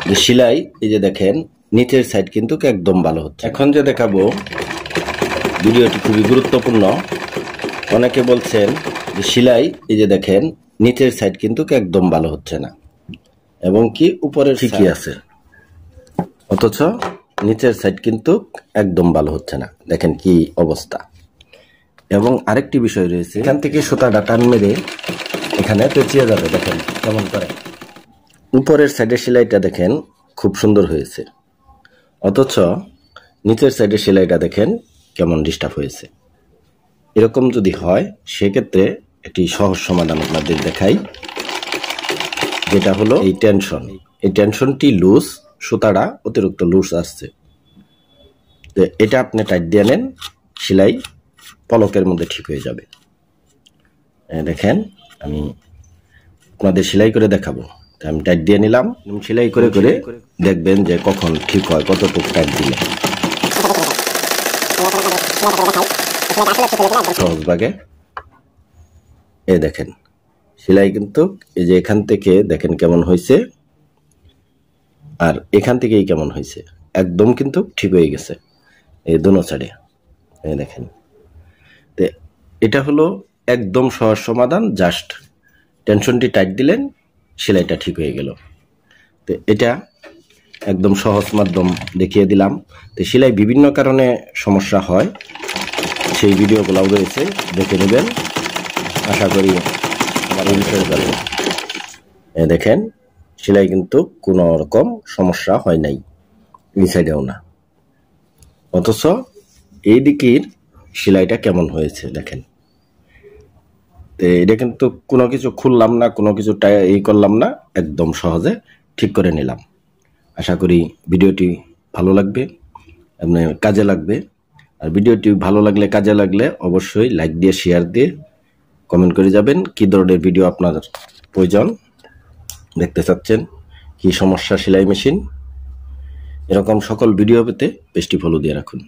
যে সেলাই এই যে দেখেন নিচের সাইড কিন্তু একদম ভালো হচ্ছে। এখন যে দেখাবো ভিডিওটি খুবই গুরুত্বপূর্ণ। অনেকে বলছেন যে সেলাই এই যে দেখেন নিচের সাইড কিন্তু একদম ভালো হচ্ছে না এবং কি উপরের ঠিকই আছে, অথচ নিচের সাইড কিন্তু একদম ভালো হচ্ছে না। দেখেন কি অবস্থা। এবং আরেকটি বিষয় রয়েছে, এখান থেকে সুতাটা টান মেরে এখানে পেঁচিয়ে যাবে। দেখেন কেমন করে উপরের সাইডের সেলাইটা দেখেন খুব সুন্দর হয়েছে, অথচ নিচের সাইডের সেলাইটা দেখেন কেমন ডিস্টার্ব হয়েছে। এরকম যদি হয় সেক্ষেত্রে একটি সহজ সমাধান আপনাদের দেখাই, যেটা হলো এই টেনশন। এই টেনশনটি লুজ, সুতাটা অতিরিক্ত লুজ আসছে। তো এটা আপনি টাইট দিয়ে নেন, সেলাই পলকের মধ্যে ঠিক হয়ে যাবে। দেখেন আমি আপনাদের সেলাই করে দেখাবো। আমি টাইট দিয়ে নিলাম, সেলাই করে করে দেখবেন যে কখন ঠিক হয়, কতটুকু টাইট দিলে। সহজ ভাগে এই দেখেন সেলাই কিন্তু এই যে এখান থেকে দেখেন কেমন হয়েছে, আর এখান থেকেই কেমন হয়েছে, একদম কিন্তু ঠিক হয়ে গেছে এই দোনো সাইডে। এই দেখেন, তো এটা হলো একদম সহজ সমাধান। জাস্ট টেনশনটি টাইট দিলেন, সেলাইটা ঠিক হয়ে গেল। তো এটা একদম সহজ মাধ্যম দেখিয়ে দিলাম। তো সেলাই বিভিন্ন কারণে সমস্যা হয়, সেই ভিডিওগুলোও রয়েছে, দেখে নেবেন। আশা করি আমার এই বিষয়ে যাবে। দেখেন সেলাই কিন্তু কোনো রকম সমস্যা হয় নাই, এই সাইডেও না, অথচ এই দিকের সেলাইটা কেমন হয়েছে দেখেন। তো এটা কিন্তু কোনো কিছু খুললাম না, কোনো কিছু এই করলাম না, একদম সহজে ঠিক করে নিলাম। আশা করি ভিডিওটি ভালো লাগবে, আপনার কাজে লাগবে। আর ভিডিওটি ভালো লাগলে, কাজে লাগলে অবশ্যই লাইক দিয়ে, শেয়ার দিয়ে কমেন্ট করে যাবেন কি ধরনের ভিডিও আপনার প্রয়োজন, দেখতে চাচ্ছেন, কি সমস্যা সেলাই মেশিন। এরকম সকল ভিডিও পেতে পেজটি ফলো দিয়ে রাখুন।